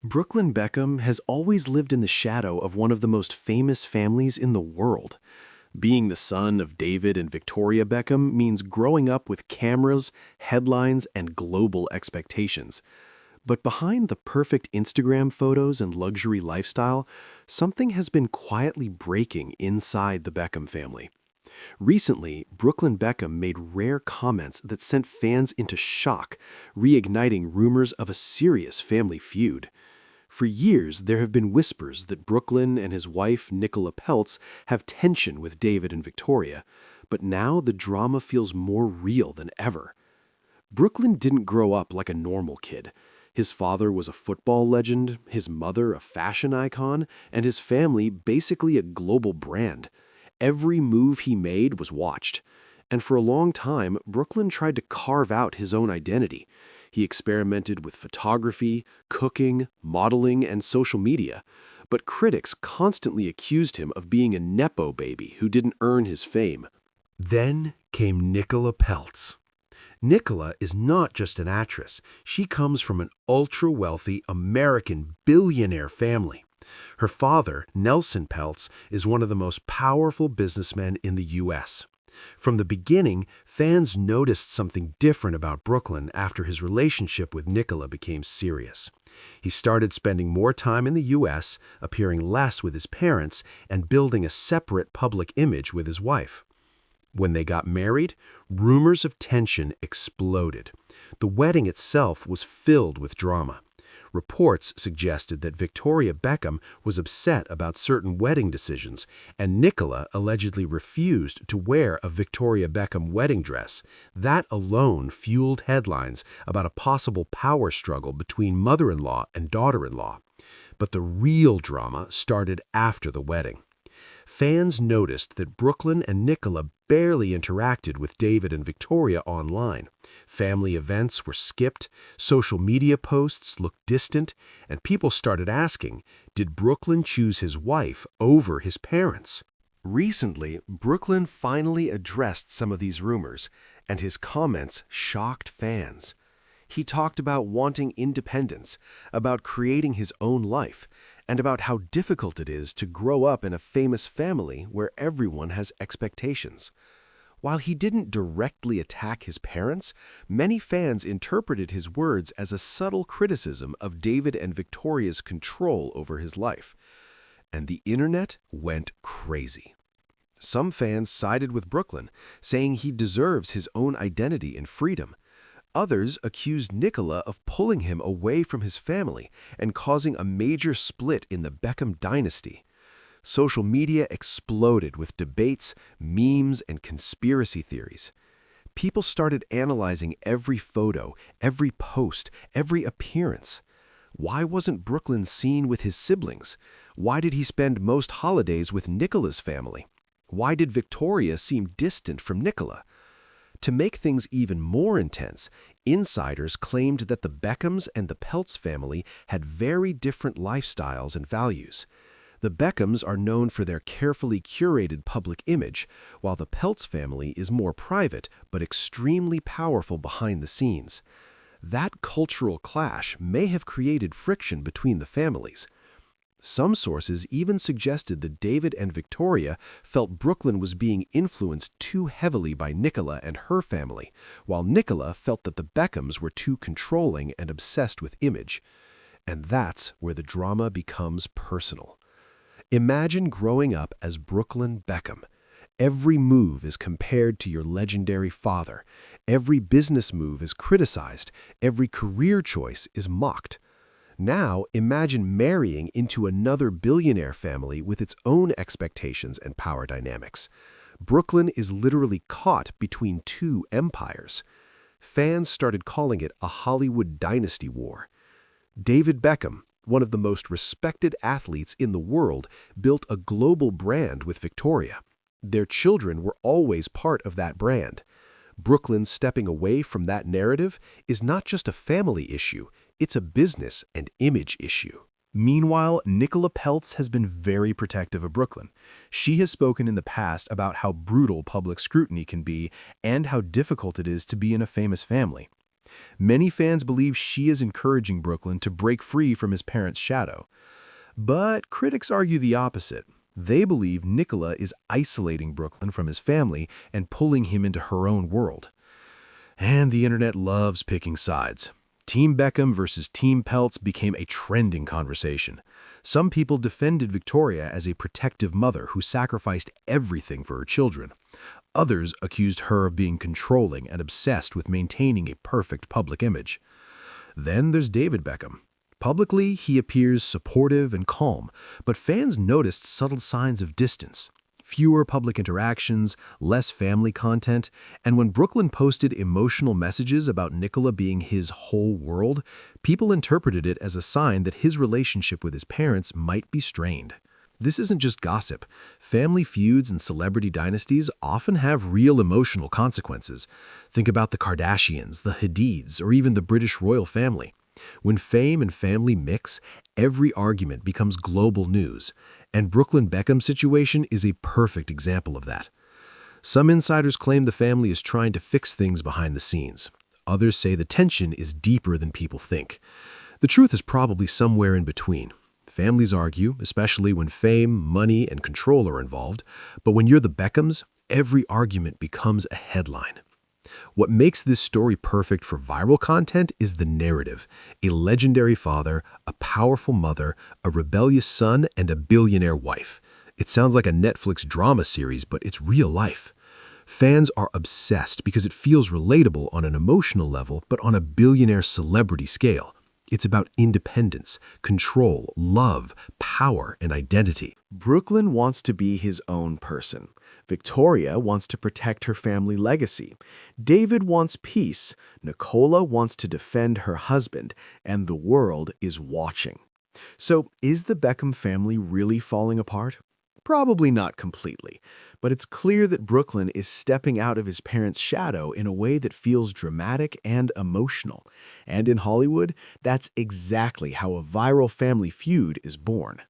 Brooklyn Beckham has always lived in the shadow of one of the most famous families in the world. Being the son of David and Victoria Beckham means growing up with cameras, headlines, and global expectations. But behind the perfect Instagram photos and luxury lifestyle, something has been quietly breaking inside the Beckham family. Recently, Brooklyn Beckham made rare comments that sent fans into shock, reigniting rumors of a serious family feud. For years, there have been whispers that Brooklyn and his wife, Nicola Peltz, have tension with David and Victoria, but now the drama feels more real than ever. Brooklyn didn't grow up like a normal kid. His father was a football legend, his mother a fashion icon, and his family basically a global brand. Every move he made was watched. And for a long time, Brooklyn tried to carve out his own identity. He experimented with photography, cooking, modeling, and social media. But critics constantly accused him of being a nepo baby who didn't earn his fame. Then came Nicola Peltz. Nicola is not just an actress. She comes from an ultra-wealthy American billionaire family. Her father, Nelson Peltz, is one of the most powerful businessmen in the U.S. From the beginning, fans noticed something different about Brooklyn after his relationship with Nicola became serious. He started spending more time in the U.S., appearing less with his parents, and building a separate public image with his wife. When they got married, rumors of tension exploded. The wedding itself was filled with drama. Reports suggested that Victoria Beckham was upset about certain wedding decisions, and Nicola allegedly refused to wear a Victoria Beckham wedding dress. That alone fueled headlines about a possible power struggle between mother-in-law and daughter-in-law. But the real drama started after the wedding. Fans noticed that Brooklyn and Nicola barely interacted with David and Victoria online. Family events were skipped, social media posts looked distant, and people started asking, did Brooklyn choose his wife over his parents? Recently, Brooklyn finally addressed some of these rumors, and his comments shocked fans. He talked about wanting independence, about creating his own life, and about how difficult it is to grow up in a famous family where everyone has expectations. While he didn't directly attack his parents, many fans interpreted his words as a subtle criticism of David and Victoria's control over his life. And the internet went crazy. Some fans sided with Brooklyn, saying he deserves his own identity and freedom. Others accused Nicola of pulling him away from his family and causing a major split in the Beckham dynasty. Social media exploded with debates, memes, and conspiracy theories. People started analyzing every photo, every post, every appearance. Why wasn't Brooklyn seen with his siblings? Why did he spend most holidays with Nicola's family? Why did Victoria seem distant from Nicola? To make things even more intense, insiders claimed that the Beckhams and the Peltz family had very different lifestyles and values. The Beckhams are known for their carefully curated public image, while the Peltz family is more private but extremely powerful behind the scenes. That cultural clash may have created friction between the families. Some sources even suggested that David and Victoria felt Brooklyn was being influenced too heavily by Nicola and her family, while Nicola felt that the Beckhams were too controlling and obsessed with image. And that's where the drama becomes personal. Imagine growing up as Brooklyn Beckham. Every move is compared to your legendary father. Every business move is criticized. Every career choice is mocked. Now, imagine marrying into another billionaire family with its own expectations and power dynamics. Brooklyn is literally caught between two empires. Fans started calling it a Hollywood dynasty war. David Beckham, one of the most respected athletes in the world, built a global brand with Victoria. Their children were always part of that brand. Brooklyn stepping away from that narrative is not just a family issue, it's a business and image issue. Meanwhile, Nicola Peltz has been very protective of Brooklyn. She has spoken in the past about how brutal public scrutiny can be and how difficult it is to be in a famous family. Many fans believe she is encouraging Brooklyn to break free from his parents' shadow. But critics argue the opposite. They believe Nicola is isolating Brooklyn from his family and pulling him into her own world. And the internet loves picking sides. Team Beckham versus Team Peltz became a trending conversation. Some people defended Victoria as a protective mother who sacrificed everything for her children. Others accused her of being controlling and obsessed with maintaining a perfect public image. Then there's David Beckham. Publicly, he appears supportive and calm, but fans noticed subtle signs of distance. Fewer public interactions, less family content, and when Brooklyn posted emotional messages about Nicola being his whole world, people interpreted it as a sign that his relationship with his parents might be strained. This isn't just gossip. Family feuds and celebrity dynasties often have real emotional consequences. Think about the Kardashians, the Hadids, or even the British royal family. When fame and family mix, every argument becomes global news, and Brooklyn Beckham's situation is a perfect example of that. Some insiders claim the family is trying to fix things behind the scenes. Others say the tension is deeper than people think. The truth is probably somewhere in between. Families argue, especially when fame, money, and control are involved, but when you're the Beckhams, every argument becomes a headline. What makes this story perfect for viral content is the narrative. A legendary father, a powerful mother, a rebellious son, and a billionaire wife. It sounds like a Netflix drama series, but it's real life. Fans are obsessed because it feels relatable on an emotional level, but on a billionaire celebrity scale. It's about independence, control, love, power, and identity. Brooklyn wants to be his own person. Victoria wants to protect her family legacy. David wants peace. Nicola wants to defend her husband, and the world is watching. So, is the Beckham family really falling apart? Probably not completely, but it's clear that Brooklyn is stepping out of his parents' shadow in a way that feels dramatic and emotional. And in Hollywood, that's exactly how a viral family feud is born.